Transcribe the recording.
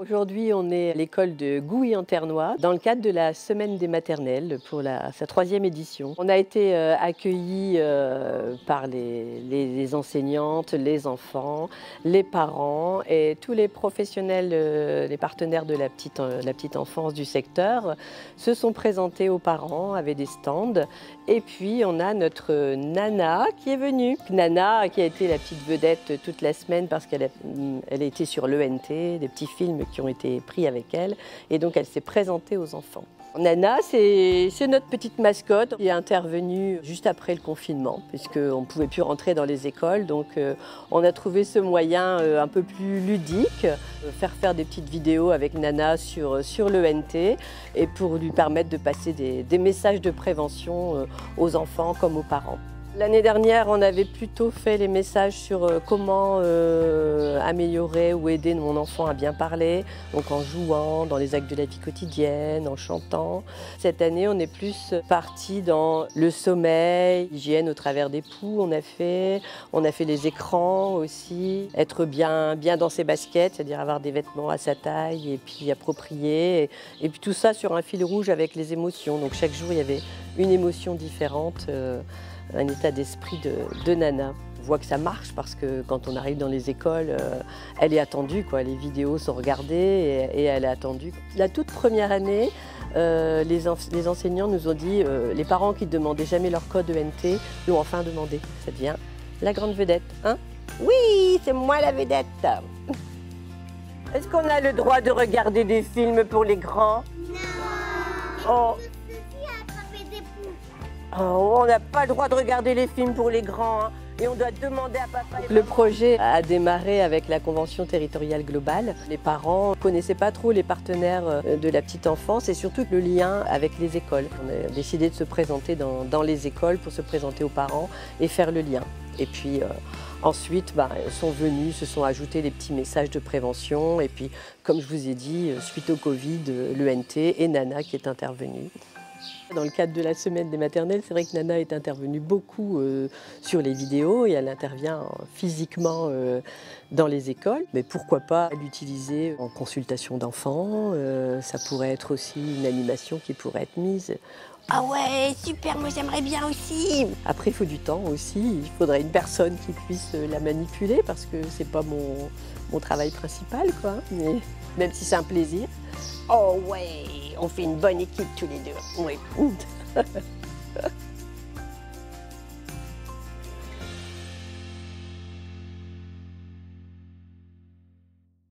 Aujourd'hui, on est à l'école de Gouy-en-Ternois dans le cadre de la Semaine des maternelles pour sa 3e édition. On a été accueillis par les enseignantes, les enfants, les parents et tous les professionnels, les partenaires de la petite enfance du secteur se sont présentés aux parents avec des stands. Et puis, on a notre Nana qui est venue. Nana qui a été la petite vedette toute la semaine parce qu'elle a été sur l'ENT, des petits films qui ont été pris avec elle. Et donc, elle s'est présentée aux enfants. Nana, c'est notre petite mascotte qui est intervenue juste après le confinement, puisqu'on ne pouvait plus rentrer dans les écoles. Donc, on a trouvé ce moyen un peu plus ludique, faire des petites vidéos avec Nana sur l'ENT et pour lui permettre de passer des messages de prévention aux enfants comme aux parents. L'année dernière, on avait plutôt fait les messages sur comment améliorer ou aider mon enfant à bien parler, donc en jouant, dans les actes de la vie quotidienne, en chantant. Cette année, on est plus parti dans le sommeil, l'hygiène au travers des poux, on a fait les écrans aussi, être bien dans ses baskets, c'est-à-dire avoir des vêtements à sa taille et puis appropriés, et puis tout ça sur un fil rouge avec les émotions. Donc chaque jour, il y avait une émotion différente. Un état d'esprit de Nana. On voit que ça marche parce que quand on arrive dans les écoles, elle est attendue, quoi. Les vidéos sont regardées et elle est attendue. La toute première année, les enseignants nous ont dit, les parents qui ne demandaient jamais leur code ENT l'ont enfin demandé. Ça devient la grande vedette, hein? Oui, c'est moi la vedette. Est-ce qu'on a le droit de regarder des films pour les grands? Non. Oh. Oh, on n'a pas le droit de regarder les films pour les grands, hein, et on doit demander à papa. Le projet a démarré avec la Convention territoriale globale. Les parents ne connaissaient pas trop les partenaires de la petite enfance et surtout le lien avec les écoles. On a décidé de se présenter dans les écoles pour se présenter aux parents et faire le lien. Et puis ensuite, sont venus, se sont ajoutés des petits messages de prévention. Et puis, comme je vous ai dit, suite au Covid, l'ENT et Nana qui est intervenue. Dans le cadre de la Semaine des maternelles, c'est vrai que Nana est intervenue beaucoup sur les vidéos et elle intervient physiquement dans les écoles. Mais pourquoi pas l'utiliser en consultation d'enfants, ça pourrait être aussi une animation qui pourrait être mise. Ah ouais, super, moi j'aimerais bien aussi. Après, il faut du temps aussi, il faudrait une personne qui puisse la manipuler parce que c'est pas mon travail principal, quoi. Mais même si c'est un plaisir. Oh ouais, on fait une bonne équipe tous les deux. Oui.